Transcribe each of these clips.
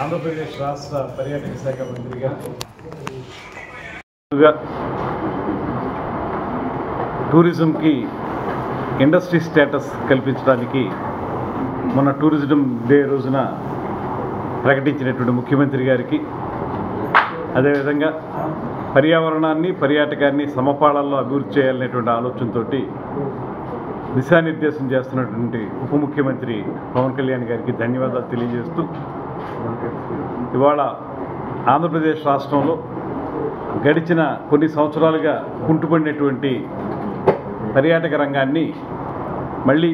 ఆంధ్రప్రదేశ్ రాష్ట్ర పర్యాటక శాఖ మంత్రిగా టూరిజంకి ఇండస్ట్రీ స్టేటస్ కల్పించడానికి మొన్న టూరిజం డే రోజున ప్రకటించినటువంటి ముఖ్యమంత్రి గారికి, అదేవిధంగా పర్యావరణాన్ని పర్యాటకాన్ని సమపాళల్లో అభివృద్ధి చేయాలనేటువంటి ఆలోచనతో దిశానిర్దేశం చేస్తున్నటువంటి ఉప ముఖ్యమంత్రి పవన్ కళ్యాణ్ గారికి ధన్యవాదాలు తెలియజేస్తూ, ఇవాళ ఆంధ్రప్రదేశ్ రాష్ట్రంలో గడిచిన కొన్ని సంవత్సరాలుగా కుంటుపడినటువంటి పర్యాటక రంగాన్ని మళ్ళీ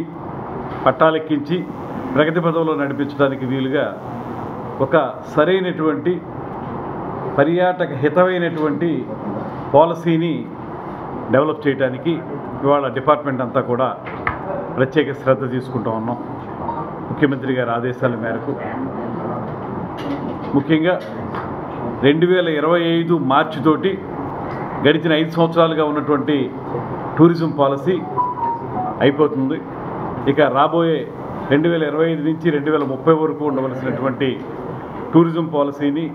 పట్టాలెక్కించి ప్రగతి పథంలో నడిపించడానికి వీలుగా ఒక సరైనటువంటి పర్యాటక హితమైనటువంటి పాలసీని డెవలప్ చేయడానికి ఇవాళ డిపార్ట్మెంట్ అంతా కూడా ప్రత్యేక శ్రద్ధ తీసుకుంటూ ఉన్నాం. ముఖ్యమంత్రి గారి ఆదేశాల మేరకు ముఖ్యంగా 2025 మార్చి తోటి గడిచిన 5 సంవత్సరాలుగా ఉన్నటువంటి టూరిజం పాలసీ అయిపోతుంది. ఇక రాబోయే 2025 నుంచి 2030 వరకు ఉండవలసినటువంటి టూరిజం పాలసీని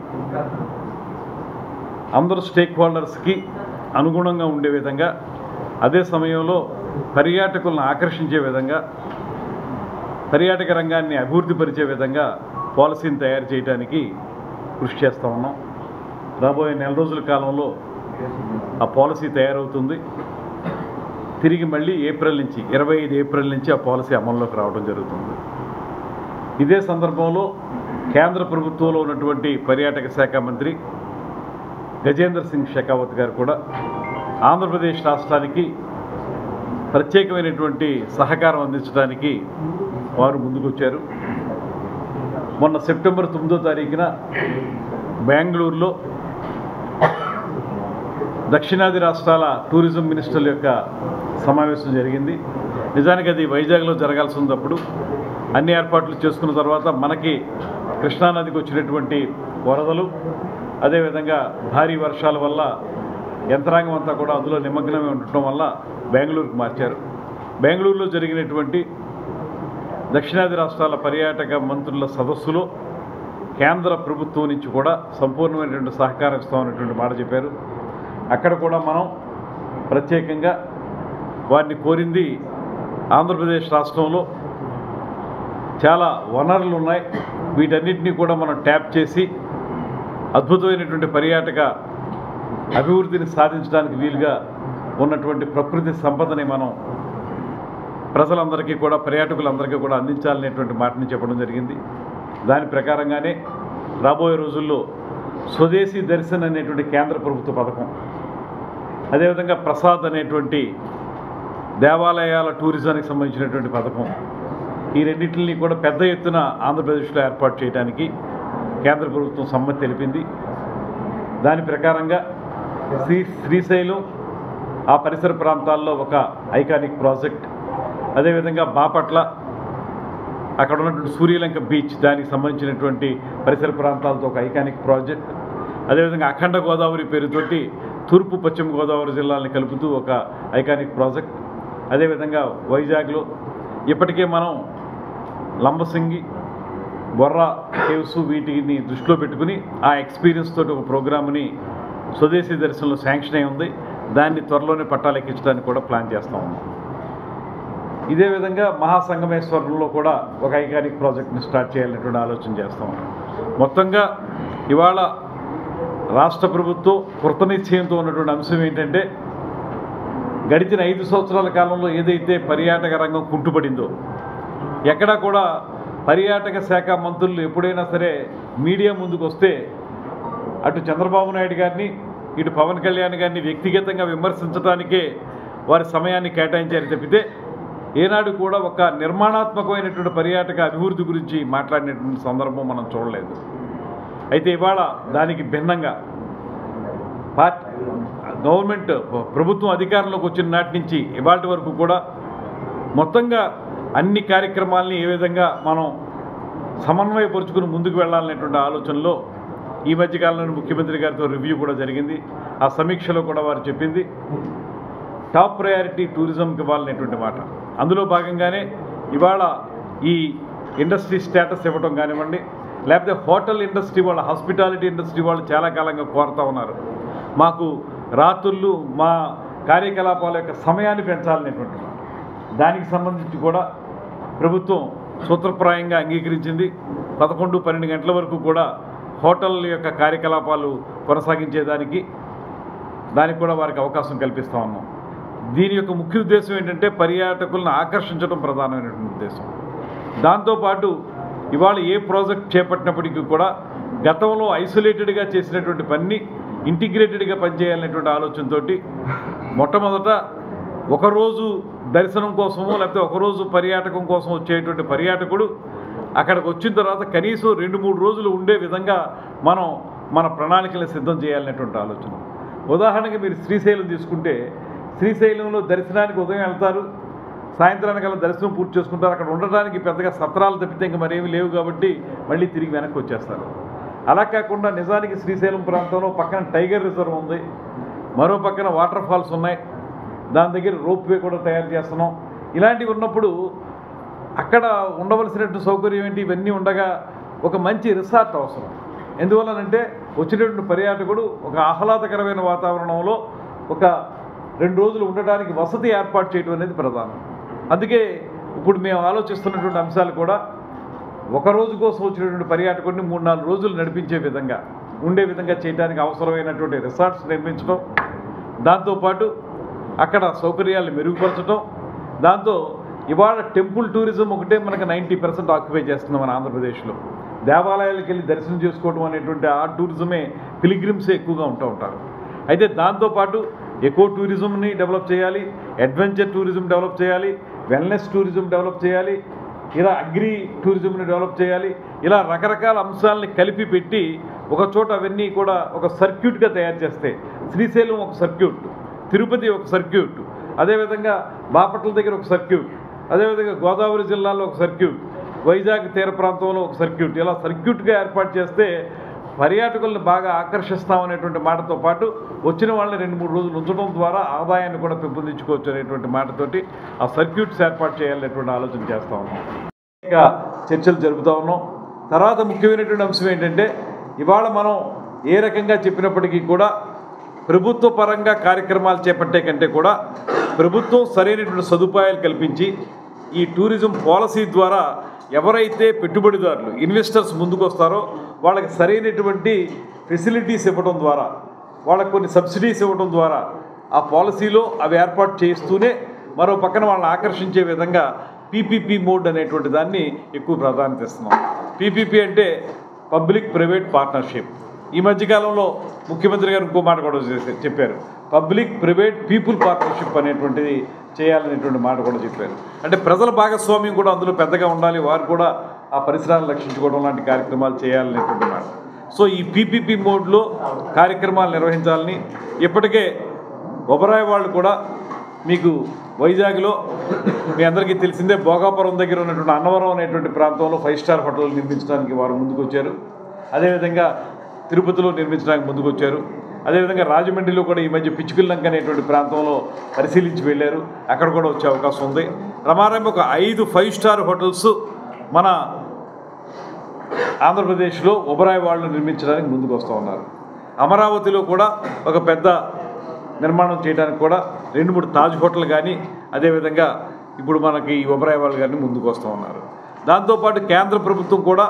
అందరూ స్టేక్ హోల్డర్స్కి అనుగుణంగా ఉండే విధంగా, అదే సమయంలో పర్యాటకులను ఆకర్షించే విధంగా, పర్యాటక రంగాన్ని అభివృద్ధి పరిచే విధంగా పాలసీని తయారు చేయడానికి కృషి చేస్తూ ఉన్నాం. రాబోయే నెల రోజుల కాలంలో ఆ పాలసీ తయారవుతుంది. తిరిగి మళ్ళీ 25 ఏప్రిల్ నుంచి ఆ పాలసీ అమల్లోకి రావడం జరుగుతుంది. ఇదే సందర్భంలో కేంద్ర ప్రభుత్వంలో ఉన్నటువంటి పర్యాటక శాఖ మంత్రి గజేంద్ర సింగ్ షెకావత్ గారు కూడా ఆంధ్రప్రదేశ్ రాష్ట్రానికి ప్రత్యేకమైనటువంటి సహకారం అందించడానికి వారు ముందుకొచ్చారు. మొన్న సెప్టెంబర్ 9వ తారీఖున బెంగళూరులో దక్షిణాది రాష్ట్రాల టూరిజం మినిస్టర్ల యొక్క సమావేశం జరిగింది. నిజానికి అది వైజాగ్లో జరగాల్సి ఉన్నప్పుడు అన్ని ఏర్పాట్లు చేసుకున్న తర్వాత మనకి కృష్ణానదికి వచ్చినటువంటి వరదలు, అదేవిధంగా భారీ వర్షాల వల్ల యంత్రాంగం అంతా కూడా అందులో నిమగ్నమై ఉండటం వల్ల బెంగళూరుకు మార్చారు. బెంగళూరులో జరిగినటువంటి దక్షిణాది రాష్ట్రాల పర్యాటక మంత్రుల సదస్సులో కేంద్ర ప్రభుత్వం నుంచి కూడా సంపూర్ణమైనటువంటి సహకారం ఇస్తామనేటువంటి మాట చెప్పారు. అక్కడ కూడా మనం ప్రత్యేకంగా వారిని కోరింది, ఆంధ్రప్రదేశ్ రాష్ట్రంలో చాలా వనరులు ఉన్నాయి, వీటన్నిటినీ కూడా మనం ట్యాప్ చేసి అద్భుతమైనటువంటి పర్యాటక అభివృద్ధిని సాధించడానికి వీలుగా ఉన్నటువంటి ప్రకృతి సంపదని మనం ప్రజలందరికీ కూడా, పర్యాటకులందరికీ కూడా అందించాలనేటువంటి మాటని చెప్పడం జరిగింది. దాని ప్రకారంగానే రాబోయే రోజుల్లో స్వదేశీ దర్శన్ అనేటువంటి కేంద్ర ప్రభుత్వ పథకం, అదేవిధంగా ప్రసాద్ అనేటువంటి దేవాలయాల టూరిజానికి సంబంధించినటువంటి పథకం, ఈ రెండింటిని కూడా పెద్ద ఎత్తున ఆంధ్రప్రదేశ్లో ఏర్పాటు చేయడానికి కేంద్ర ప్రభుత్వం సమ్మతి తెలిపింది. దాని ప్రకారంగా శ్రీశైలం ఆ పరిసర ప్రాంతాల్లో ఒక ఐకానిక్ ప్రాజెక్ట్, అదేవిధంగా బాపట్ల అక్కడ ఉన్నటువంటి సూర్యలంక బీచ్ దానికి సంబంధించినటువంటి పరిసర ప్రాంతాలతో ఒక ఐకానిక్ ప్రాజెక్ట్, అదేవిధంగా అఖండ గోదావరి పేరుతోటి తూర్పు పశ్చిమ గోదావరి జిల్లాలని కలుపుతూ ఒక ఐకానిక్ ప్రాజెక్ట్, అదేవిధంగా వైజాగ్లో ఇప్పటికే మనం లంబసింగి, బొర్రా కేవ్స్ వీటిని దృష్టిలో పెట్టుకుని ఆ ఎక్స్పీరియన్స్ తోటి ఒక ప్రోగ్రామ్ని స్వదేశీ దర్శనంలో శాంక్షన్ అయి ఉంది. దాన్ని త్వరలోనే పట్టాలెక్కించడానికి కూడా ప్లాన్ చేస్తూ ఉన్నాం. ఇదే విధంగా మహాసంగమేశ్వరంలో కూడా ఒక ఐకానిక్ ప్రాజెక్ట్ని స్టార్ట్ చేయాలనేటువంటి ఆలోచన చేస్తూ ఉన్నాం. మొత్తంగా ఇవాళ రాష్ట్ర ప్రభుత్వం కృతనిశ్చయంతో ఉన్నటువంటి అంశం ఏంటంటే, గడిచిన 5 సంవత్సరాల కాలంలో ఏదైతే పర్యాటక రంగం కుంటుపడిందో, ఎక్కడా కూడా పర్యాటక శాఖ మంత్రులు ఎప్పుడైనా సరే మీడియా ముందుకు వస్తే అటు చంద్రబాబు నాయుడు గారిని ఇటు పవన్ కళ్యాణ్ గారిని వ్యక్తిగతంగా విమర్శించడానికే వారి సమయాన్ని కేటాయించారు తప్పితే ఏనాడు కూడా ఒక నిర్మాణాత్మకమైనటువంటి పర్యాటక అభివృద్ధి గురించి మాట్లాడినటువంటి సందర్భం మనం చూడలేదు. అయితే ఇవాళ దానికి భిన్నంగా గవర్నమెంట్ ప్రభుత్వం అధికారంలోకి వచ్చిన నాటి నుంచి ఇవాళ వరకు కూడా మొత్తంగా అన్ని కార్యక్రమాలని ఏ విధంగా మనం సమన్వయపరుచుకుని ముందుకు వెళ్ళాలనేటువంటి ఆలోచనలో ఈ మధ్యకాలంలో ముఖ్యమంత్రి గారితో రివ్యూ కూడా జరిగింది. ఆ సమీక్షలో కూడా వారు చెప్పింది టాప్ ప్రయారిటీ టూరిజంకి ఇవ్వాలనేటువంటి మాట. అందులో భాగంగానే ఇవాళ ఈ ఇండస్ట్రీ స్టేటస్ ఇవ్వడం కానివ్వండి, లేకపోతే హోటల్ ఇండస్ట్రీ వాళ్ళు, హాస్పిటాలిటీ ఇండస్ట్రీ వాళ్ళు చాలా కాలంగా కోరుతూ ఉన్నారు, మాకు రాత్రుళ్ళు మా కార్యకలాపాల యొక్క సమయాన్ని పెంచాలనేటువంటి దానికి సంబంధించి కూడా ప్రభుత్వం సూత్రప్రాయంగా అంగీకరించింది. 11-12 గంటల వరకు కూడా హోటల్ యొక్క కార్యకలాపాలు కొనసాగించేదానికి కూడా వారికి అవకాశం కల్పిస్తూ ఉన్నాం. దీని యొక్క ముఖ్య ఉద్దేశం ఏంటంటే పర్యాటకులను ఆకర్షించడం ప్రధానమైనటువంటి ఉద్దేశం. దాంతోపాటు ఇవాళ ఏ ప్రాజెక్ట్ చేపట్టినప్పటికీ కూడా గతంలో ఐసోలేటెడ్గా చేసినటువంటి పని ఇంటిగ్రేటెడ్గా పనిచేయాలనేటువంటి ఆలోచనతో మొట్టమొదట ఒకరోజు దర్శనం కోసమో లేకపోతే ఒకరోజు పర్యాటకం కోసం వచ్చేటువంటి పర్యాటకుడు అక్కడికి వచ్చిన తర్వాత కనీసం 2-3 రోజులు ఉండే విధంగా మనం మన ప్రణాళికలను సిద్ధం చేయాలనేటువంటి ఆలోచన. ఉదాహరణకి మీరు శ్రీశైలం తీసుకుంటే, శ్రీశైలంలో దర్శనానికి ఉదయం వెళ్తారు, సాయంత్రానికల్లా దర్శనం పూర్తి చేసుకుంటారు. అక్కడ ఉండడానికి పెద్దగా సత్రాలు తప్పితే ఇంకా మరేమి లేవు కాబట్టి మళ్ళీ తిరిగి వెనక్కి వచ్చేస్తారు. అలా కాకుండా నిజానికి శ్రీశైలం ప్రాంతంలో పక్కన టైగర్ రిజర్వ్ ఉంది, మరో పక్కన వాటర్ ఫాల్స్ ఉన్నాయి, దాని దగ్గర రోప్ వే కూడా తయారు చేస్తున్నాం. ఇలాంటివి ఉన్నప్పుడు అక్కడ ఉండవలసినటువంటి సౌకర్యం ఏంటి, ఇవన్నీ ఉండగా ఒక మంచి రిసార్ట్ అవసరం. ఎందువల్లనంటే వచ్చినటువంటి పర్యాటకుడు ఒక ఆహ్లాదకరమైన వాతావరణంలో ఒక 2 రోజులు ఉండడానికి వసతి ఏర్పాటు చేయడం అనేది ప్రధానం. అందుకే ఇప్పుడు మేము ఆలోచిస్తున్నటువంటి అంశాలు కూడా ఒక రోజు కోసం వచ్చినటువంటి పర్యాటకుడిని 3-4 రోజులు నడిపించే విధంగా ఉండే విధంగా చేయడానికి అవసరమైనటువంటి రిసార్ట్స్ నిర్మించడం, దాంతోపాటు అక్కడ సౌకర్యాలను మెరుగుపరచడం. దాంతో ఇవాళ టెంపుల్ టూరిజం ఒకటే మనకు 90% ఆక్యుపై చేస్తుంది మన ఆంధ్రప్రదేశ్లో. దేవాలయాలకు వెళ్ళి దర్శనం చేసుకోవడం అనేటువంటి ఆ టూరిజమే, పిలిగ్రిమ్సే ఎక్కువగా ఉంటారు. అయితే దాంతోపాటు ఎకో టూరిజంని డెవలప్ చేయాలి, అడ్వెంచర్ టూరిజం డెవలప్ చేయాలి, వెల్నెస్ టూరిజం డెవలప్ చేయాలి, ఇలా అగ్రి టూరిజంని డెవలప్ చేయాలి. ఇలా రకరకాల అంశాలని కలిపి పెట్టి ఒక చోట అవన్నీ కూడా ఒక సర్క్యూట్గా తయారు చేస్తే, శ్రీశైలం ఒక సర్క్యూట్, తిరుపతి ఒక సర్క్యూట్, అదేవిధంగా బాపట్ల దగ్గర ఒక సర్క్యూట్, అదేవిధంగా గోదావరి జిల్లాలో ఒక సర్క్యూట్, వైజాగ్ తీర ప్రాంతంలో ఒక సర్క్యూట్, ఇలా సర్క్యూట్గా ఏర్పాటు చేస్తే పర్యాటకులను బాగా ఆకర్షిస్తామనేటువంటి మాటతో పాటు వచ్చిన వాళ్ళని 2-3 రోజులు ఉంచడం ద్వారా ఆదాయాన్ని కూడా పెంపొందించుకోవచ్చు అనేటువంటి మాటతోటి ఆ సర్క్యూట్స్ ఏర్పాటు చేయాలనేటువంటి ఆలోచన చేస్తూ ఉన్నాం. ఇంకా చర్చలు జరుపుతూ ఉన్నాం. తర్వాత ముఖ్యమైనటువంటి అంశం ఏంటంటే ఇవాళ మనం ఏ రకంగా చెప్పినప్పటికీ కూడా ప్రభుత్వ పరంగా కార్యక్రమాలు చేపట్టే కంటే కూడా ప్రభుత్వం సరైనటువంటి సదుపాయాలు కల్పించి ఈ టూరిజం పాలసీ ద్వారా ఎవరైతే పెట్టుబడిదారులు ఇన్వెస్టర్స్ ముందుకు వస్తారో వాళ్ళకి సరైనటువంటి ఫెసిలిటీస్ ఇవ్వడం ద్వారా, వాళ్ళకి కొన్ని సబ్సిడీస్ ఇవ్వడం ద్వారా ఆ పాలసీలో అవి ఏర్పాటు చేస్తూనే మరో పక్కన వాళ్ళని ఆకర్షించే విధంగా పీపీపీ మోడ్ అనేటువంటి దాన్ని ఎక్కువ ప్రాధాన్యత ఇస్తున్నాం. పీపీపీ అంటే పబ్లిక్ ప్రైవేట్ పార్ట్నర్షిప్. ఈ మధ్యకాలంలో ముఖ్యమంత్రి గారు ఇంకో మాట కూడా చెప్పారు, పబ్లిక్ ప్రైవేట్ పీపుల్ పార్ట్నర్షిప్ అనేటువంటిది చేయాలనేటువంటి మాట కూడా చెప్పారు. అంటే ప్రజల భాగస్వామ్యం కూడా అందులో పెద్దగా ఉండాలి, వారు కూడా ఆ పరిసరాలను రక్షించుకోవడం లాంటి కార్యక్రమాలు చేయాలనేటువంటి మాట. సో ఈ పీపీపీ మోడ్లో కార్యక్రమాలు నిర్వహించాలని ఇప్పటికే ఒబరాయ్ వాళ్ళు కూడా మీకు వైజాగ్లో మీ అందరికీ తెలిసిందే భోగాపురం దగ్గర ఉన్నటువంటి అన్నవరం అనేటువంటి ప్రాంతంలో 5 స్టార్ హోటల్ నిర్మించడానికి వారు ముందుకు వచ్చారు. అదేవిధంగా తిరుపతిలో నిర్మించడానికి ముందుకు వచ్చారు. అదేవిధంగా రాజమండ్రిలో కూడా ఈ మధ్య పిచ్చుకల్లంక అనేటువంటి ప్రాంతంలో పరిశీలించి వెళ్ళారు, అక్కడ కూడా వచ్చే అవకాశం ఉంది. రమారంభ ఒక 5 స్టార్ హోటల్స్ మన ఆంధ్రప్రదేశ్లో ఒబరాయ్ వాళ్ళు నిర్మించడానికి ముందుకు వస్తూ ఉన్నారు. అమరావతిలో కూడా ఒక పెద్ద నిర్మాణం చేయడానికి కూడా 2-3 తాజ్ హోటల్ కానీ అదేవిధంగా ఇప్పుడు మనకి ఈ ఒబరాయ్ వాళ్ళు కానీ ముందుకు వస్తూ ఉన్నారు. దాంతోపాటు కేంద్ర ప్రభుత్వం కూడా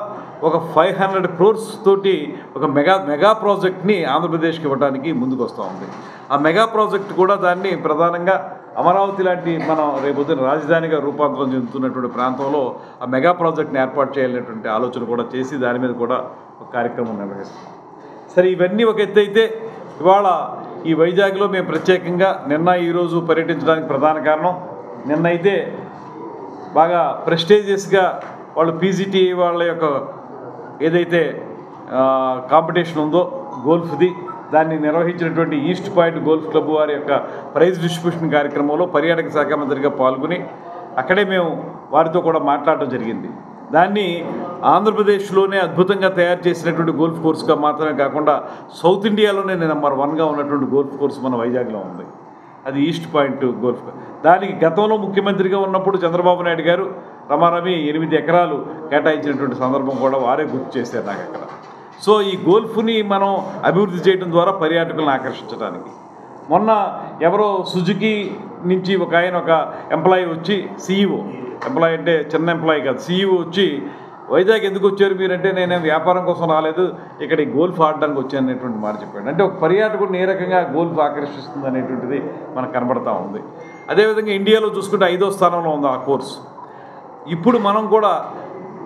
ఒక 500 crores తోటి ఒక మెగా ప్రాజెక్ట్ని ఆంధ్రప్రదేశ్కి ఇవ్వడానికి ముందుకు వస్తూ ఉంది. ఆ మెగా ప్రాజెక్ట్ కూడా దాన్ని ప్రధానంగా అమరావతి లాంటి మనం రేపొద్దున రాజధానిగా రూపాంతరం చెందుతున్నటువంటి ప్రాంతంలో ఆ మెగా ప్రాజెక్ట్ని ఏర్పాటు చేయాలనేటువంటి ఆలోచన కూడా చేసి దాని మీద కూడా ఒక కార్యక్రమం నిర్వహిస్తున్నాం. సరే, ఇవన్నీ ఒక ఎత్తు అయితే ఇవాళ ఈ వైజాగ్లో మేము ప్రత్యేకంగా ఈరోజు పర్యటించడానికి ప్రధాన కారణం, నిన్నైతే బాగా ప్రెస్టేజియస్గా వాళ్ళు పీజీటీఏ వాళ్ళ యొక్క ఏదైతే కాంపిటీషన్ ఉందో గోల్ఫ్ది, దాన్ని నిర్వహించినటువంటి ఈస్ట్ పాయింట్ గోల్ఫ్ క్లబ్ వారి యొక్క ప్రైజ్ డిస్ట్రిబ్యూషన్ కార్యక్రమంలో పర్యాటక శాఖ మంత్రిగా పాల్గొని అక్కడే మేము వారితో కూడా మాట్లాడటం జరిగింది. దాన్ని ఆంధ్రప్రదేశ్లోనే అద్భుతంగా తయారు చేసినటువంటి గోల్ఫ్ కోర్సుగా మాత్రమే కాకుండా సౌత్ ఇండియాలోనే నెంబర్ 1గా ఉన్నటువంటి గోల్ఫ్ కోర్సు మన వైజాగ్లో ఉంది. అది ఈస్ట్ పాయింట్ గోల్ఫ్. దానికి గతంలో ముఖ్యమంత్రిగా ఉన్నప్పుడు చంద్రబాబు నాయుడు గారు రమారమి 8 ఎకరాలు కేటాయించినటువంటి సందర్భం కూడా వారే గుర్తు చేశారు నాకు అక్కడ. సో ఈ గోల్ఫ్ని మనం అభివృద్ధి చేయడం ద్వారా పర్యాటకులను ఆకర్షించడానికి మొన్న ఎవరో సుజుకి నుంచి ఒక ఎంప్లాయీ వచ్చి CEO, ఎంప్లాయీ అంటే చిన్న ఎంప్లాయీ కాదు, CEO వచ్చి వైజాగ్ ఎందుకు వచ్చారు మీరంటే నేను వ్యాపారం కోసం రాలేదు, ఇక్కడ ఈ గోల్ఫ్ ఆడడానికి వచ్చాను అనేటువంటి మాట చెప్పాడు. అంటే ఒక పర్యాటకుడిని ఏ రకంగా గోల్ఫ్ ఆకర్షిస్తుంది అనేటువంటిది మనకు కనబడతా ఉంది. అదేవిధంగా ఇండియాలో చూసుకుంటే 5వ స్థానంలో ఉంది ఆ కోర్సు. ఇప్పుడు మనం కూడా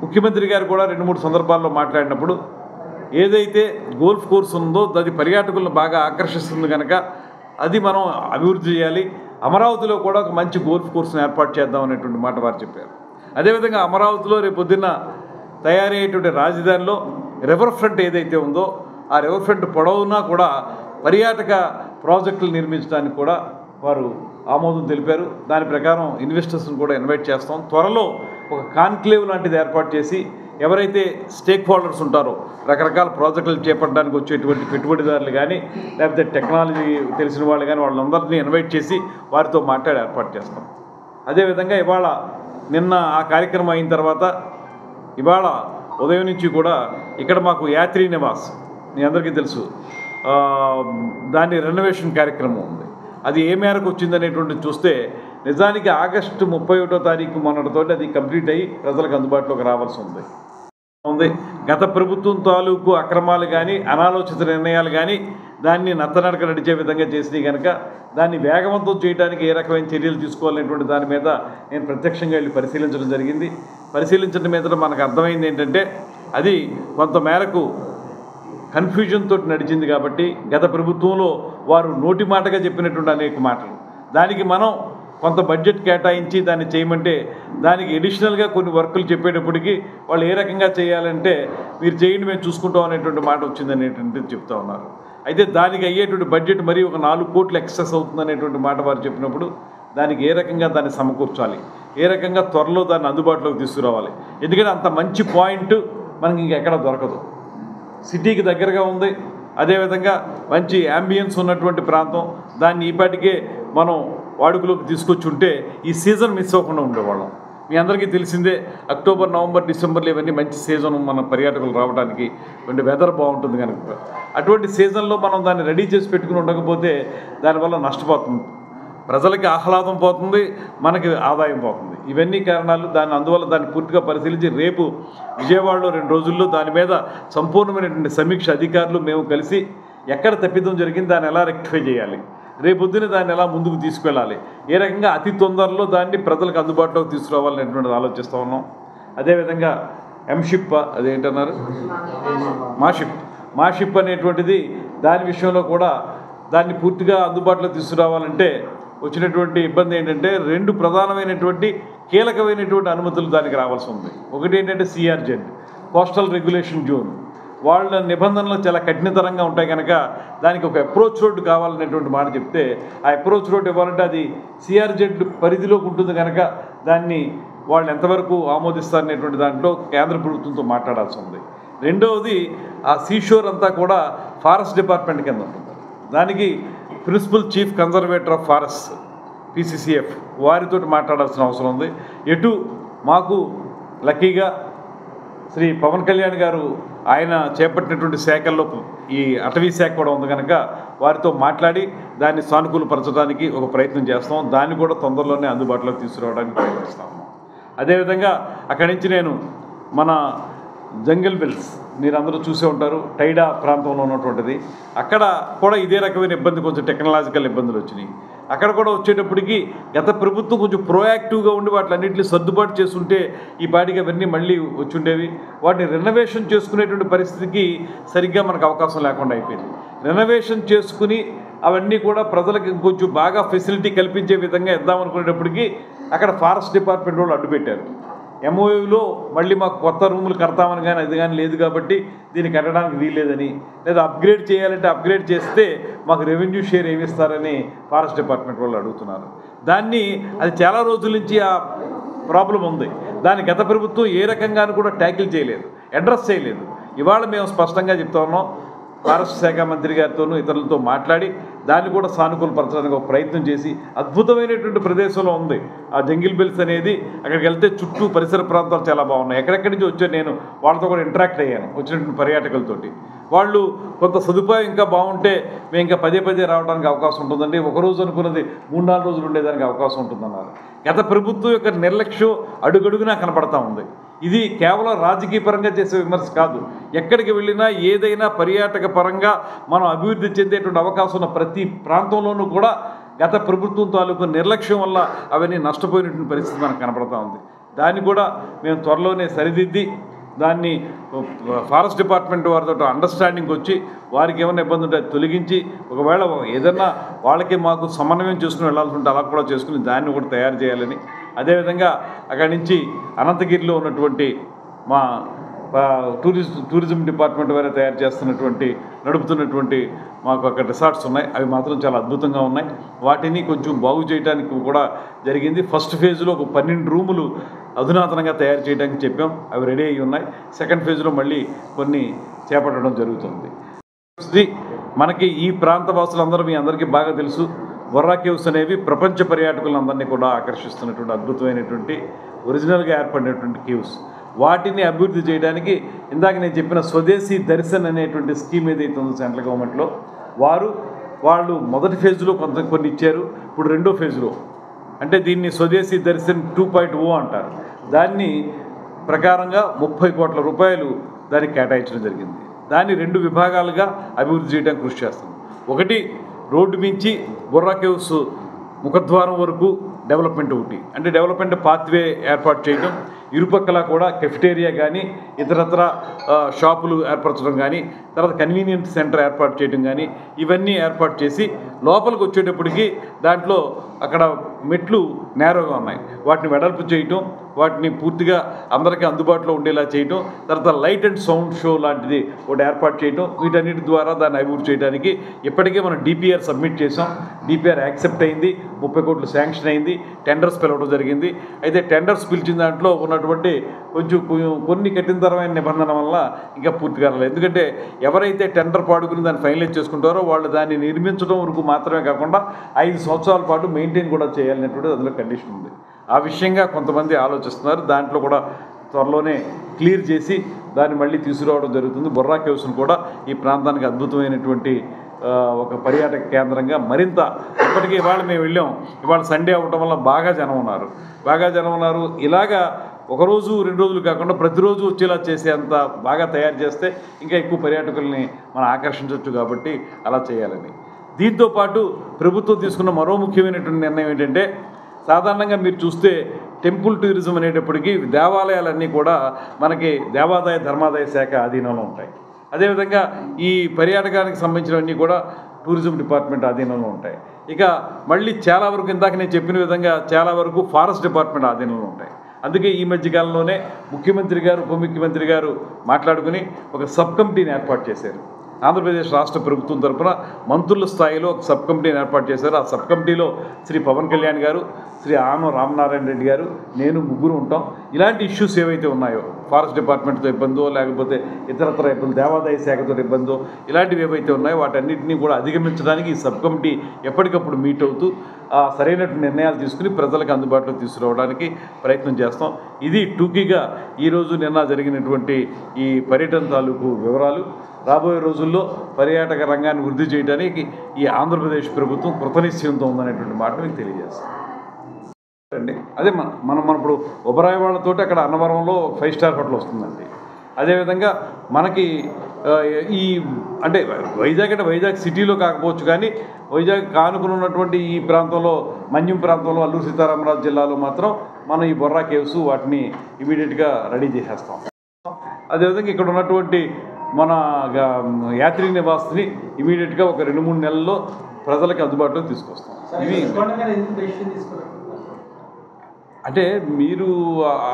ముఖ్యమంత్రి గారు కూడా 2-3 సందర్భాల్లో మాట్లాడినప్పుడు ఏదైతే గోల్ఫ్ కోర్సు ఉందో అది పర్యాటకులను బాగా ఆకర్షిస్తుంది కనుక అది మనం అభివృద్ధి చేయాలి, అమరావతిలో కూడా ఒక మంచి గోల్ఫ్ కోర్సును ఏర్పాటు చేద్దాం అనేటువంటి మాట వారు చెప్పారు. అదేవిధంగా అమరావతిలో రేపు పొద్దున్న తయారయ్యేటువంటి రాజధానిలో రివర్ ఫ్రంట్ ఏదైతే ఉందో ఆ రివర్ ఫ్రంట్ పొడవునా కూడా పర్యాటక ప్రాజెక్టులు నిర్మించడానికి కూడా వారు ఆమోదం తెలిపారు. దాని ప్రకారం ఇన్వెస్టర్స్ని కూడా ఇన్వైట్ చేస్తాం. త్వరలో ఒక కాన్క్లేవ్ లాంటిది ఏర్పాటు చేసి ఎవరైతే స్టేక్ హోల్డర్స్ ఉంటారో రకరకాల ప్రాజెక్టులు చేపట్టడానికి వచ్చేటువంటి పెట్టుబడిదారులు కానీ లేకపోతే టెక్నాలజీ తెలిసిన వాళ్ళు కానీ వాళ్ళందరినీ ఇన్వైట్ చేసి వారితో మాట్లాడి ఏర్పాటు చేస్తాం. అదేవిధంగా నిన్న ఆ కార్యక్రమం అయిన తర్వాత ఇవాళ ఉదయం నుంచి కూడా ఇక్కడ మాకు యాత్రీ నివాస్ మీ అందరికీ తెలుసు, దాని రెనోవేషన్ కార్యక్రమం ఉంది. అది ఏ మేరకు వచ్చిందనేటువంటిది చూస్తే నిజానికి ఆగస్టు 31వ తారీఖు మొన్నటితో అది కంప్లీట్ అయ్యి ప్రజలకు అందుబాటులోకి రావాల్సి ఉంది. గత ప్రభుత్వం తాలూకు అక్రమాలు కానీ అనాలోచిత నిర్ణయాలు కానీ దాన్ని నత్తనడక నడిచే విధంగా చేసినాయి కనుక దాన్ని వేగవంతం చేయడానికి ఏ రకమైన చర్యలు తీసుకోవాలనేటువంటి దాని మీద నేను ప్రత్యక్షంగా వెళ్ళి పరిశీలించడం జరిగింది. పరిశీలించడం మీద మనకు అర్థమైంది ఏంటంటే అది కొంత మేరకు కన్ఫ్యూజన్ తోటి నడిచింది కాబట్టి గత ప్రభుత్వంలో వారు నోటి మాటగా చెప్పినటువంటి అనేక మాటలు దానికి మనం కొంత బడ్జెట్ కేటాయించి దాన్ని చేయమంటే దానికి ఎడిషనల్గా కొన్ని వర్కులు చెప్పేటప్పటికి వాళ్ళు ఏ రకంగా చేయాలంటే మీరు చేయండి మేము చూసుకుంటాం అనేటువంటి మాట వచ్చిందనేటువంటిది చెప్తా ఉన్నారు. అయితే దానికి అయ్యేటువంటి బడ్జెట్ మరి ఒక 4 కోట్లు ఎక్సెస్ అవుతుందనేటువంటి మాట వారు చెప్పినప్పుడు దానికి ఏ రకంగా దాన్ని సమకూర్చాలి, ఏ రకంగా త్వరలో దాన్ని అందుబాటులోకి తీసుకురావాలి. ఎందుకంటే అంత మంచి పాయింట్ మనకి ఇంకెక్కడ దొరకదు. సిటీకి దగ్గరగా ఉంది, అదేవిధంగా మంచి యాంబియన్స్ ఉన్నటువంటి ప్రాంతం. దాన్ని ఈపాటికే మనం వాడుకలోకి తీసుకొచ్చి ఉంటే ఈ సీజన్ మిస్ అవ్వకుండా ఉండేవాళ్ళం. మీ అందరికీ తెలిసిందే అక్టోబర్, నవంబర్, డిసెంబర్లో ఇవన్నీ మంచి సీజన్ మన పర్యాటకులు రావడానికి, వెదర్ బాగుంటుంది కనుక అటువంటి సీజన్లో మనం దాన్ని రెడీ చేసి పెట్టుకుని ఉండకపోతే దానివల్ల నష్టపోతుంది, ప్రజలకి ఆహ్లాదం పోతుంది, మనకి ఆదాయం పోతుంది. ఇవన్నీ కారణాలు. అందువల్ల దాన్ని పూర్తిగా పరిశీలించి రేపు విజయవాడలో 2 రోజుల్లో దాని మీద సంపూర్ణమైనటువంటి సమీక్ష అధికారులు మేము కలిసి ఎక్కడ తప్పిదం జరిగింది దాన్ని ఎలా రెక్టిఫై చేయాలి, రేపొద్దున దాన్ని ఎలా ముందుకు తీసుకెళ్ళాలి, ఏ రకంగా అతి తొందరలో దాన్ని ప్రజలకు అందుబాటులోకి తీసుకురావాలనేటువంటిది ఆలోచిస్తూ ఉన్నాం. అదేవిధంగా ఎంషిప్ అదేంటన్నారు మాషిప్ అనేటువంటిది దాని విషయంలో కూడా దాన్ని పూర్తిగా అందుబాటులో తీసుకురావాలంటే వచ్చినటువంటి ఇబ్బంది ఏంటంటే 2 ప్రధానమైనటువంటి కీలకమైనటువంటి అనుమతులు దానికి రావాల్సి ఉంది. ఒకటి ఏంటంటే CRZ కోస్టల్ రెగ్యులేషన్ జోన్, వాళ్ళ నిబంధనలు చాలా కఠినతరంగా ఉంటాయి కనుక దానికి ఒక అప్రోచ్ రోడ్డు కావాలనేటువంటి మాట చెప్తే ఆ అప్రోచ్ రోడ్డు ఇవ్వాలంటే అది CRZ పరిధిలోకి ఉంటుంది కనుక దాన్ని వాళ్ళు ఎంతవరకు ఆమోదిస్తారనేటువంటి దాంట్లో కేంద్ర ప్రభుత్వంతో మాట్లాడాల్సి ఉంది. రెండవది ఆ సీషోర్ అంతా కూడా ఫారెస్ట్ డిపార్ట్మెంట్ కింద ఉంటుంది. దానికి principal chief conservator of forest PCCF వారితో మాట్లాడాల్సిన అవసరం ఉంది. మాకు లక్కీగా శ్రీ పవన్ కళ్యాణ్ గారు ఆయన చేపట్టినటువంటి శాఖల్లో ఈ అటవీ శాఖ కూడా ఉంది కనుక వారితో మాట్లాడి దాన్ని సానుకూలపరచడానికి ఒక ప్రయత్నం చేస్తాం. దాన్ని కూడా తొందరలోనే అందుబాటులోకి తీసుకురావడానికి ప్రయత్నిస్తాము. అదేవిధంగా అక్కడి నుంచి నేను మన జంగిల్ బిల్స్ మీరందరూ చూసే ఉంటారు, టైడా ప్రాంతంలో ఉన్నటువంటిది. అక్కడ కూడా ఇదే రకమైన ఇబ్బంది, కొంచెం టెక్నాలజికల్ ఇబ్బందులు వచ్చినాయి. అక్కడ కూడా వచ్చేటప్పటికి గత ప్రభుత్వం కొంచెం ప్రోయాక్టివ్గా ఉండి వాటిలన్నింటినీ సర్దుబాటు చేస్తుంటే ఈ పాటికి అవన్నీ మళ్ళీ వచ్చి ఉండేవి. వాటిని రెనోవేషన్ చేసుకునేటువంటి పరిస్థితికి సరిగ్గా మనకు అవకాశం లేకుండా అయిపోయింది. రెనోవేషన్ చేసుకుని అవన్నీ కూడా ప్రజలకు కొంచెం బాగా ఫెసిలిటీ కల్పించే విధంగా ఇద్దామనుకునేటప్పటికీ అక్కడ ఫారెస్ట్ డిపార్ట్మెంట్ వాళ్ళు అడ్డుపెట్టారు. MOUలో మళ్ళీ మాకు కొత్త రూములు కడతామని కానీ అది కానీ లేదు కాబట్టి దీన్ని కట్టడానికి వీల్లేదని, లేదా అప్గ్రేడ్ చేయాలంటే అప్గ్రేడ్ చేస్తే మాకు రెవెన్యూ షేర్ ఏమిస్తారని ఫారెస్ట్ డిపార్ట్మెంట్ వాళ్ళు అడుగుతున్నారు. అది చాలా రోజుల నుంచి ఆ ప్రాబ్లం ఉంది. దాన్ని గత ప్రభుత్వం ఏ రకంగానూ కూడా ట్యాకిల్ చేయలేదు, అడ్రస్ చేయలేదు. ఇవాళ మేము స్పష్టంగా చెప్తా ఉన్నాం, ఫారెస్ట్ శాఖ మంత్రి గారితోనూ ఇతరులతో మాట్లాడి దాన్ని కూడా సానుకూలపరచడానికి ఒక ప్రయత్నం చేసి అద్భుతమైనటువంటి ప్రదేశంలో ఉంది ఆ జంగిల్ బిల్స్ అనేది. అక్కడికి వెళ్తే చుట్టూ పరిసర ప్రాంతాలు చాలా బాగున్నాయి. ఎక్కడెక్కడి నుంచి వచ్చాను నేను వాళ్ళతో కూడా ఇంటరాక్ట్ అయ్యాను, వచ్చినటువంటి పర్యాటకులతోటి. వాళ్ళు కొంత సదుపాయం ఇంకా బాగుంటే మేము ఇంకా పదే రావడానికి అవకాశం ఉంటుందండి, ఒకరోజు అనుకున్నది 3-4 రోజులు ఉండేదానికి అవకాశం ఉంటుందన్నారు. గత ప్రభుత్వం యొక్క నిర్లక్ష్యం అడుగడుగునా కనపడతా ఉంది. ఇది కేవలం రాజకీయ పరంగా చేసే విమర్శ కాదు. ఎక్కడికి వెళ్ళినా ఏదైనా పర్యాటక పరంగా మనం అభివృద్ధి చెందేటువంటి అవకాశం ఉన్న ప్రతి ప్రాంతంలోనూ కూడా గత ప్రభుత్వం తాలూకు నిర్లక్ష్యం వల్ల అవన్నీ నష్టపోయినటువంటి పరిస్థితి మనకు కనపడతా ఉంది. దాన్ని కూడా మేము త్వరలోనే సరిదిద్ది దాన్ని ఫారెస్ట్ డిపార్ట్మెంట్ వారితో అండర్స్టాండింగ్ వచ్చి వారికి ఏమైనా ఇబ్బంది ఉంటే తొలగించి, ఒకవేళ ఏదన్నా వాళ్ళకి మాకు సమన్వయం చేసుకుని వెళ్ళాల్సి ఉంటే అలా కూడా చేసుకుని దాన్ని కూడా తయారు చేయాలని, అదేవిధంగా అక్కడి నుంచి అనంతగిరిలో ఉన్నటువంటి మా టూరిజం డిపార్ట్మెంట్ వారే తయారు చేస్తున్నటువంటి నడుపుతున్నటువంటి మాకు అక్కడ రిసార్ట్స్ ఉన్నాయి. అవి మాత్రం చాలా అద్భుతంగా ఉన్నాయి. వాటిని కొంచెం బాగు చేయడానికి కూడా జరిగింది. ఫస్ట్ ఫేజ్లో ఒక 12 రూములు అధునాతనంగా తయారు చేయడానికి చెప్పాం, అవి రెడీ అయ్యి ఉన్నాయి. సెకండ్ ఫేజ్లో మళ్ళీ కొన్ని చేపట్టడం జరుగుతుంది. మనకి ఈ ప్రాంత వాసులందరూ మీ అందరికీ బాగా తెలుసు, బొర్రా కేవ్స్ అనేవి ప్రపంచ పర్యాటకులందరినీ కూడా ఆకర్షిస్తున్నటువంటి అద్భుతమైనటువంటి ఒరిజినల్గా ఏర్పడినటువంటి కేవ్స్. వాటిని అభివృద్ధి చేయడానికి ఇందాక నేను చెప్పిన స్వదేశీ దర్శన్ అనేటువంటి స్కీమ్ ఏదైతే ఉందో సెంట్రల్ గవర్నమెంట్లో, వాళ్ళు మొదటి ఫేజ్లో కొన్ని ఇచ్చారు. ఇప్పుడు రెండో ఫేజ్లో, అంటే దీన్ని స్వదేశీ దర్శన్ 2.0 అంటారు. దాన్ని ప్రకారంగా 30 కోట్ల రూపాయలు దానికి కేటాయించడం జరిగింది. దాన్ని 2 విభాగాలుగా అభివృద్ధి చేయడానికి కృషి చేస్తాం. ఒకటి రోడ్డు మించి బొర్రా కేవ్స్ ముఖద్వారం వరకు డెవలప్మెంట్ ఒకటి, అంటే డెవలప్మెంట్ పాత్వే ఏర్పాటు చేయడం, ఇరుపక్కల కూడా కెఫెటేరియా కానీ ఇతరత్ర షాపులు ఏర్పరచడం కానీ, తర్వాత కన్వీనియంట్ సెంటర్ ఏర్పాటు చేయడం కానీ, ఇవన్నీ ఏర్పాటు చేసి లోపలికి వచ్చేటప్పటికి దాంట్లో అక్కడ మెట్లు నేరోగా ఉన్నాయి, వాటిని వెడల్పు చేయటం, వాటిని పూర్తిగా అందరికీ అందుబాటులో ఉండేలా చేయటం, తర్వాత లైట్ అండ్ సౌండ్ షో లాంటిది ఒకటి ఏర్పాటు చేయటం, వీటన్నిటి ద్వారా దాన్ని అభివృద్ధి చేయడానికి ఇప్పటికే మనం డిపిఆర్ సబ్మిట్ చేసాం. డిపిఆర్ యాక్సెప్ట్ అయింది, 30 కోట్లు శాంక్షన్ అయింది, టెండర్స్ పిలవడం జరిగింది. అయితే టెండర్స్ పిలిచిన దాంట్లో ఉన్నటువంటి కొన్ని కఠినతరమైన నిబంధన వల్ల ఇంకా పూర్తిగా రాలేదు. ఎందుకంటే ఎవరైతే టెండర్ పాడుకుని దాన్ని ఫైనలైజ్ చేసుకుంటారో వాళ్ళు దాన్ని నిర్మించడం వరకు మాత్రమే కాకుండా 5 సంవత్సరాల పాటు మెయింటైన్ కూడా చేయాలనేటువంటిది అందులో కండిషన్ ఉంది. ఆ విషయంగా కొంతమంది ఆలోచిస్తున్నారు. దాంట్లో కూడా త్వరలోనే క్లియర్ చేసి దాన్ని మళ్ళీ తీసుకురావడం జరుగుతుంది. బొర్రా కేవ్స్ను కూడా ఈ ప్రాంతానికి అద్భుతమైనటువంటి ఒక పర్యాటక కేంద్రంగా మరింత, ఇప్పటికీ ఇవాళ మేము వెళ్ళాం, ఇవాళ సండే అవ్వటం వల్ల బాగా జనం ఉన్నారు. ఇలాగా ఒకరోజు 2 రోజులు కాకుండా ప్రతిరోజు వచ్చేలా చేసేంత బాగా తయారు చేస్తే ఇంకా ఎక్కువ పర్యాటకుల్ని మనం ఆకర్షించవచ్చు. కాబట్టి అలా చేయాలని, దీంతోపాటు ప్రభుత్వం తీసుకున్న మరో ముఖ్యమైనటువంటి నిర్ణయం ఏంటంటే, సాధారణంగా మీరు చూస్తే టెంపుల్ టూరిజం అనేటప్పటికీ దేవాలయాలన్నీ కూడా మనకి దేవాదాయ ధర్మాదాయ శాఖ ఆధీనంలో ఉంటాయి. అదేవిధంగా ఈ పర్యాటకానికి సంబంధించినవన్నీ కూడా టూరిజం డిపార్ట్మెంట్ ఆధీనంలో ఉంటాయి. ఇక మళ్ళీ చాలా వరకు ఇందాక నేను చెప్పిన విధంగా చాలా వరకు ఫారెస్ట్ డిపార్ట్మెంట్ ఆధీనంలో ఉంటాయి. అందుకే ఈ మధ్యకాలంలోనే ముఖ్యమంత్రి గారు, ఉప ముఖ్యమంత్రి గారు మాట్లాడుకుని ఒక సబ్ కమిటీని ఏర్పాటు చేశారు. ఆంధ్రప్రదేశ్ రాష్ట్ర ప్రభుత్వం తరఫున మంత్రుల స్థాయిలో ఒక సబ్ కమిటీని ఏర్పాటు చేశారు. ఆ సబ్ కమిటీలో శ్రీ పవన్ కళ్యాణ్ గారు, శ్రీ ఆనం రామనారాయణ రెడ్డి గారు, నేను ముగ్గురు ఉంటాం. ఇలాంటి ఇష్యూస్ ఏవైతే ఉన్నాయో, ఫారెస్ట్ డిపార్ట్మెంట్తో ఇబ్బందో లేకపోతే ఇతరత్ర ఇబ్బంది, దేవాదాయ శాఖతో ఇబ్బందో, ఇలాంటివి ఏవైతే ఉన్నాయో వాటన్నిటినీ కూడా అధిగమించడానికి ఈ సబ్ కమిటీ ఎప్పటికప్పుడు మీట్ అవుతూ సరైనటువంటి నిర్ణయాలు తీసుకుని ప్రజలకు అందుబాటులో తీసుకురావడానికి ప్రయత్నం చేస్తాం. ఇది టూకీగా ఈరోజు నిన్న జరిగినటువంటి ఈ పర్యటన తాలూకు వివరాలు. రాబోయే రోజుల్లో పర్యాటక రంగాన్ని వృద్ధి చేయడానికి ఈ ఆంధ్రప్రదేశ్ ప్రభుత్వం కృతనిశ్చయంతో ఉందనేటువంటి మాట మీకు తెలియజేస్తాం అండి. అదే మనం ఇప్పుడు ఒబరాయి వాళ్ళతో అక్కడ అన్నవరంలో 5 స్టార్ హోటల్ వస్తుందండి. అదేవిధంగా మనకి ఈ అంటే వైజాగ్ సిటీలో కాకపోవచ్చు, కానీ వైజాగ్ కానుకుని ఉన్నటువంటి ఈ ప్రాంతంలో, మన్యం ప్రాంతంలో, అల్లూరు సీతారామరాజు జిల్లాలో మాత్రం మనం ఈ బొర్రా కేవ్స్ వాటిని ఇమీడియట్గా రెడీ చేసేస్తాం. అదేవిధంగా ఇక్కడ ఉన్నటువంటి మన యాత్రి నివాస్ని ఇమీడియట్గా ఒక 2-3 నెలల్లో ప్రజలకు అందుబాటులో తీసుకొస్తాం. ఇవి అంటే మీరు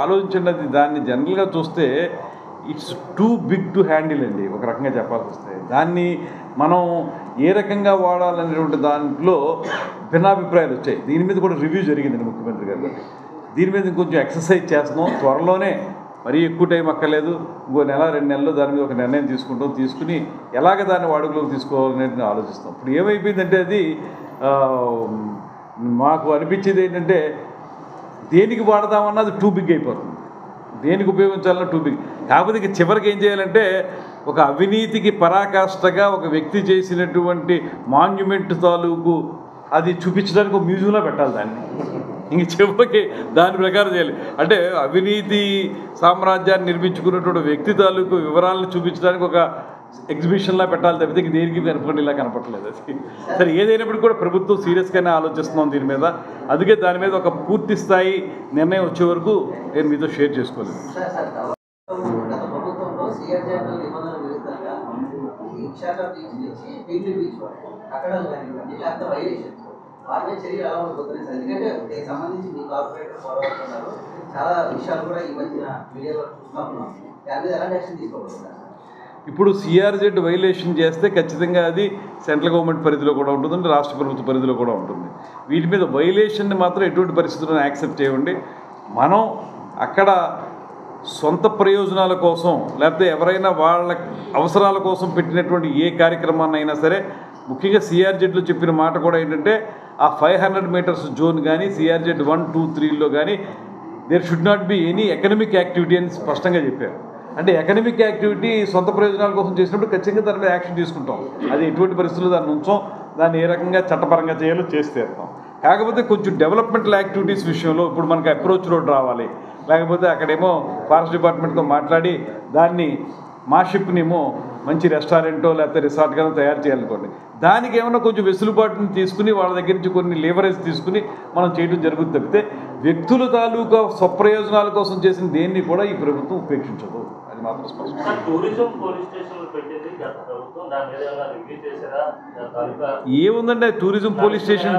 ఆలోచించినది, దాన్ని జనరల్గా చూస్తే it's too big to handle అండి. ఒక రకంగా చెప్పాల్సి వస్తే దాన్ని మనం ఏ రకంగా వాడాలనేటువంటి దాంట్లో భిన్నాభిప్రాయాలు వచ్చాయి. దీని మీద కూడా రివ్యూ జరిగిందండి ముఖ్యమంత్రి గారు. దీని మీద కొంచెం ఎక్సర్సైజ్ చేస్తున్నాం. త్వరలోనే మరీ ఎక్కువ టైం అక్కర్లేదు, ఇంకో నెల 2 నెలల్లో దాని మీద ఒక నిర్ణయం తీసుకుని ఎలాగ దాన్ని వాడుకలోకి తీసుకోవాలనేది నేను ఆలోచిస్తాం. ఇప్పుడు ఏమైపోయిందంటే అది మాకు అనిపించేది ఏంటంటే దేనికి వాడదామన్నది టూ బిగ్ అయిపోతుంది, దేనికి ఉపయోగించాలన్నా టూ బిగ్. కాకపోతే ఇక చివరికి ఏం చేయాలంటే ఒక అవినీతికి పరాకాష్ఠగా ఒక వ్యక్తి చేసినటువంటి మాన్యుమెంట్ తాలూకు అది చూపించడానికి ఒక మ్యూజియంలో పెట్టాలి దాన్ని, ఇంక చివరికి దాని ప్రకారం చేయాలి. అంటే అవినీతి సామ్రాజ్యాన్ని నిర్మించుకున్నటువంటి వ్యక్తి తాలూకు వివరాలను చూపించడానికి ఒక ఎగ్జిబిషన్లా పెట్టాలి తప్పితే ఇంక దేనికి కనపడేలా కనపడలేదు. అది సరే ఏదైనప్పటికీ కూడా ప్రభుత్వం సీరియస్గానే ఆలోచిస్తున్నాం దీని మీద. అందుకే దాని మీద ఒక పూర్తి స్థాయి నిర్ణయం వచ్చే వరకు నేను మీతో షేర్ చేసుకోలేదు. ఇప్పుడు సిఆర్జెడ్ వైలేషన్ చేస్తే ఖచ్చితంగా అది సెంట్రల్ గవర్నమెంట్ పరిధిలో కూడా ఉంటుంది, రాష్ట్ర ప్రభుత్వ పరిధిలో కూడా ఉంటుంది. వీటి మీద వైలేషన్ని మాత్రం ఎటువంటి పరిస్థితుల్లో యాక్సెప్ట్ చేయండి. మనం అక్కడ సొంత ప్రయోజనాల కోసం లేకపోతే ఎవరైనా వాళ్ళ అవసరాల కోసం పెట్టినటువంటి ఏ కార్యక్రమాన్ని అయినా సరే, ముఖ్యంగా సిఆర్జెడ్లో చెప్పిన మాట కూడా ఏంటంటే ఆ 500 మీటర్స్ జోన్ కానీ సిఆర్జెడ్ 1, 2, 3లో కానీ there should not be any economic activity అని స్పష్టంగా చెప్పారు. అంటే ఎకనమిక్ యాక్టివిటీ సొంత ప్రయోజనాల కోసం చేసినప్పుడు ఖచ్చితంగా దాని మీద యాక్షన్ తీసుకుంటాం. అది ఎటువంటి పరిస్థితుల్లో దాన్ని ఉంచాం, దాన్ని ఏ రకంగా చట్టపరంగా చేయాలో చేస్తాం. కాకపోతే కొంచెం డెవలప్మెంటల్ యాక్టివిటీస్ విషయంలో ఇప్పుడు మనకు అప్రోచ్ రోడ్ రావాలి, లేకపోతే అక్కడేమో ఫారెస్ట్ డిపార్ట్మెంట్తో మాట్లాడి దాన్ని మా షిప్నేమో మంచి రెస్టారెంటో లేకపోతే రిసార్ట్గానో తయారు చేయాలనుకోండి, దానికి ఏమైనా కొంచెం వెసులుబాటుని తీసుకుని వాళ్ళ దగ్గర నుంచి కొన్ని లీవరేజ్ తీసుకుని మనం చేయడం జరుగుతుంది తప్పితే వ్యక్తుల తాలూకా స్వప్రయోజనాల కోసం చేసిన దేన్ని కూడా ఈ ప్రభుత్వం ఉపేక్షించదు. అది మాత్రం స్పష్టం. ఏముందండి టూరిజం పోలీస్ స్టేషన్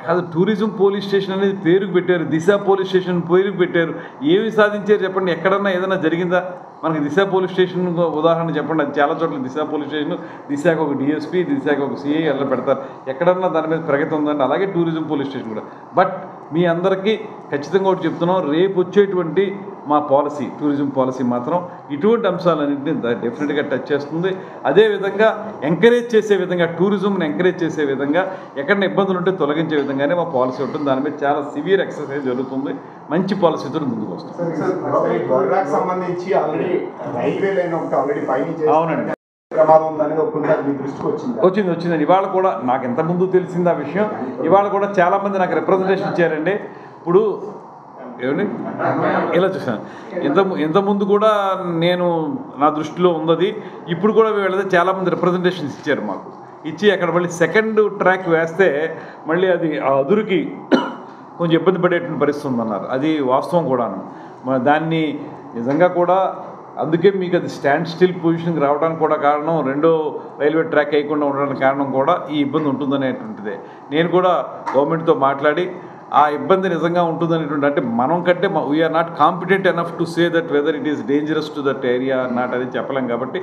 కాదు, టూరిజం పోలీస్ స్టేషన్ అనేది పేరుకు పెట్టారు, దిశ పోలీస్ స్టేషన్ పేరుకు పెట్టారు. ఏమి సాధించారు చెప్పండి? ఎక్కడన్నా ఏదైనా జరిగిందా? మనకి దిశ పోలీస్ స్టేషన్ ఉదాహరణ చెప్పండి. అది చాలా చోట్ల దిశ పోలీస్ స్టేషన్, దిశకు ఒక డిఎస్పీ, దిశకు ఒక సిఐ అలా పెడతారు. ఎక్కడన్నా దాని మీద ప్రగతి ఉందండి. అలాగే టూరిజం పోలీస్ స్టేషన్ కూడా. బట్ మీ అందరికీ ఖచ్చితంగా ఒకటి చెప్తున్నాం, రేపు వచ్చేటువంటి మా పాలసీ, టూరిజం పాలసీ మాత్రం ఇటువంటి అంశాలన్నింటినీ డెఫినెట్గా టచ్ చేస్తుంది. అదేవిధంగా ఎంకరేజ్ చేసే విధంగా, టూరిజంని ఎంకరేజ్ చేసే విధంగా, ఎక్కడైనా ఇబ్బందులు ఉంటే తొలగించే విధంగానే మా పాలసీ ఉంటుంది. దాని మీద చాలా సివియర్ ఎక్సర్సైజ్ జరుగుతుంది. మంచి పాలసీతో ముందుకు వస్తుంది. అవునండి, వచ్చిందండి. ఇవాళ కూడా నాకు ఎంతమంది తెలిసింది ఆ విషయం. ఇవాళ కూడా చాలామంది నాకు రిప్రజెంటేషన్ ఇచ్చారండి. ఇప్పుడు ఏమండి ఇలా చూసాను, ఇంతకుముందు కూడా నేను నా దృష్టిలో ఉన్నది. ఇప్పుడు కూడా వెళితే చాలామంది రిప్రజెంటేషన్స్ ఇచ్చారు మాకు. ఇచ్చి అక్కడ మళ్ళీ సెకండ్ ట్రాక్ వేస్తే మళ్ళీ అది ఆ అదురుకి కొంచెం ఇబ్బంది పడేటువంటి పరిస్థితి ఉందన్నారు. అది వాస్తవం కూడాను. దాన్ని నిజంగా కూడా అందుకే మీకు అది స్టాండ్ స్టిల్ పొజిషన్కి రావడానికి కూడా కారణం, రెండో రైల్వే ట్రాక్ వేయకుండా ఉండడానికి కారణం కూడా ఈ ఇబ్బంది ఉంటుందనేటువంటిదే. నేను కూడా గవర్నమెంట్తో మాట్లాడి ఆ ఇబ్బంది నిజంగా ఉంటుందనేటువంటి, అంటే మనం కంటే we're not competent enough to say that whether it is dangerous to that area not అని చెప్పలేం. కాబట్టి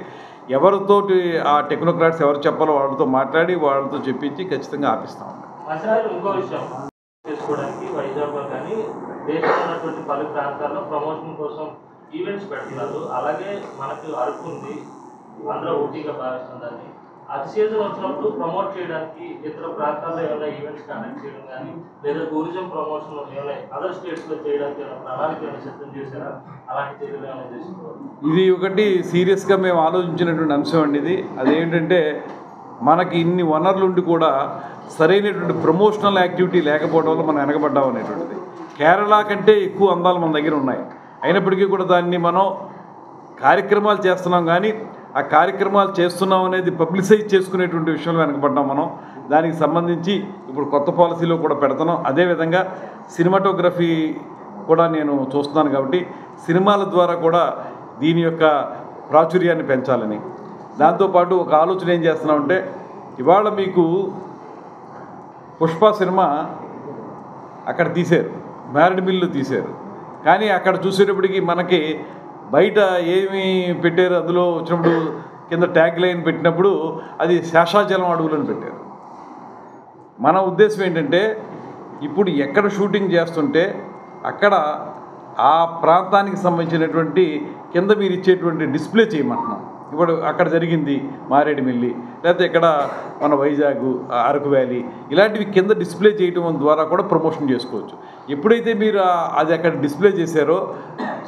ఎవరితోటి ఆ టెక్నోక్రాట్స్ ఎవరు చెప్పాలో వాళ్ళతో మాట్లాడి వాళ్ళతో చెప్పించి ఖచ్చితంగా ఆపిస్తాం. ఇంకో విషయం చేసుకోవడానికి వైజాగ్లో కానీ దేశంలో ఉన్నటువంటి పలు ప్రాంతాల్లో ప్రమోషన్ కోసం ఈవెంట్స్ పెడుతున్నారు. అలాగే మనకు అరకు ఉంది, ఆంధ్ర ఊటీగా భావిస్తుందని అది సీజన్ వచ్చినప్పుడు ప్రమోట్ చేయడానికి ఇతర ప్రాంతాల్లో ఏమైనా ఈవెంట్స్ కండక్ట్ చేయడం కానీ లేదా టూరిజం ప్రమోషన్ ఏమైనా అదర్ స్టేట్స్లో చేయడానికి ఏమైనా ప్రణాళిక ఏమైనా సిద్ధం చేశారా? అలాంటి చర్యలు ఏమైనా చేసుకోవాలి. ఇది ఒకటి సీరియస్గా మేము ఆలోచించినటువంటి అంశం అండి ఇది. అదేంటంటే మనకి ఇన్ని వనరులు ఉండి కూడా సరైనటువంటి ప్రమోషనల్ యాక్టివిటీ లేకపోవడం వల్ల మనం వెనకబడ్డాం అనేటువంటిది. కేరళ కంటే ఎక్కువ అందాలు మన దగ్గర ఉన్నాయి. అయినప్పటికీ కూడా దాన్ని మనం కార్యక్రమాలు చేస్తున్నాం, కానీ ఆ కార్యక్రమాలు చేస్తున్నాం అనేది పబ్లిసైజ్ చేసుకునేటువంటి విషయంలో వెనకబడ్డాం మనం. దానికి సంబంధించి ఇప్పుడు కొత్త పాలసీలో కూడా పెడుతున్నాం. అదేవిధంగా సినిమాటోగ్రఫీ కూడా నేను చూస్తున్నాను. కాబట్టి సినిమాల ద్వారా కూడా దీని యొక్క ప్రాచుర్యాన్ని పెంచాలని, దాంతోపాటు ఒక ఆలోచన ఏం చేస్తున్నామంటే, ఇవాళ మీకు పుష్ప సినిమా అక్కడ తీశారు, మారేడుమిల్లిలో తీశారు. కానీ అక్కడ చూసేటప్పటికి మనకి బయట ఏమి పెట్టారు, అందులో వచ్చినప్పుడు కింద ట్యాగ్ లైన్ పెట్టినప్పుడు అది శేషాచలం అడవులను పెట్టారు. మన ఉద్దేశం ఏంటంటే, ఇప్పుడు ఎక్కడ షూటింగ్ చేస్తుంటే అక్కడ ఆ ప్రాంతానికి సంబంధించినటువంటి కింద మీరు ఇచ్చేటువంటి డిస్ప్లే చేయమంటున్నాం. ఇప్పుడు అక్కడ జరిగింది మారేడుమిల్లి, లేకపోతే ఇక్కడ మన వైజాగ్, అరకు వ్యాలీ, ఇలాంటివి కింద డిస్ప్లే చేయడం ద్వారా కూడా ప్రమోషన్ చేసుకోవచ్చు. ఎప్పుడైతే మీరు అది అక్కడ డిస్ప్లే చేశారో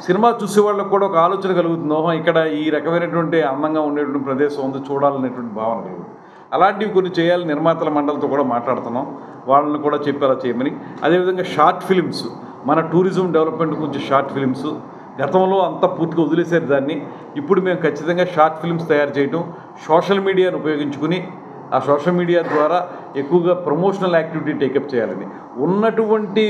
సినిమా చూసే వాళ్ళకు కూడా ఒక ఆలోచన కలుగుతుందో ఇక్కడ ఈ రకమైనటువంటి అందంగా ఉండేటువంటి ప్రదేశం ఉంది, చూడాలనేటువంటి భావన కలుగుతుంది. అలాంటివి కొన్ని చేయాలి. నిర్మాతల మండలితో కూడా మాట్లాడుతున్నాం, వాళ్ళని కూడా చెప్పేలా చేయమని. అదేవిధంగా షార్ట్ ఫిలిమ్స్, మన టూరిజం డెవలప్మెంట్ గురించి షార్ట్ ఫిలిమ్స్ గతంలో అంతా పూర్తిగా వదిలేశారు దాన్ని. ఇప్పుడు మేము ఖచ్చితంగా షార్ట్ ఫిల్మ్స్ తయారు చేయడం, సోషల్ మీడియాను ఉపయోగించుకుని ఆ సోషల్ మీడియా ద్వారా ఎక్కువగా ప్రమోషనల్ యాక్టివిటీ టేకప్ చేయాలని. ఉన్నటువంటి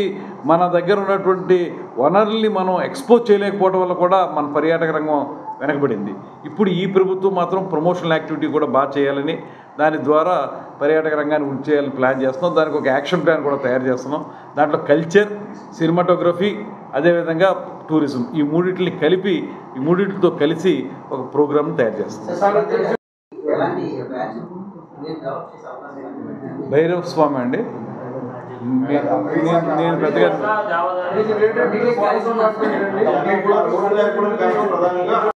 మన దగ్గర ఉన్నటువంటి వనరుల్ని మనం ఎక్స్పోజ్ చేయలేకపోవడం వల్ల కూడా మన పర్యాటక రంగం వెనకబడింది. ఇప్పుడు ఈ ప్రభుత్వం మాత్రం ప్రమోషనల్ యాక్టివిటీ కూడా బాగా చేయాలని, దాని ద్వారా పర్యాటక రంగాన్ని వృద్ధి చేయాలని ప్లాన్ చేస్తున్నాం. దానికి ఒక యాక్షన్ ప్లాన్ కూడా తయారు చేస్తున్నాం. దాంట్లో కల్చర్, సినిమాటోగ్రఫీ, అదేవిధంగా టూరిజం, ఈ మూడింటిని కలిపి, ఈ మూడింటితో కలిసి ఒక ప్రోగ్రామ్ని తయారు చేస్తాం. భైరవ స్వామి అండి, నేను పెద్దగా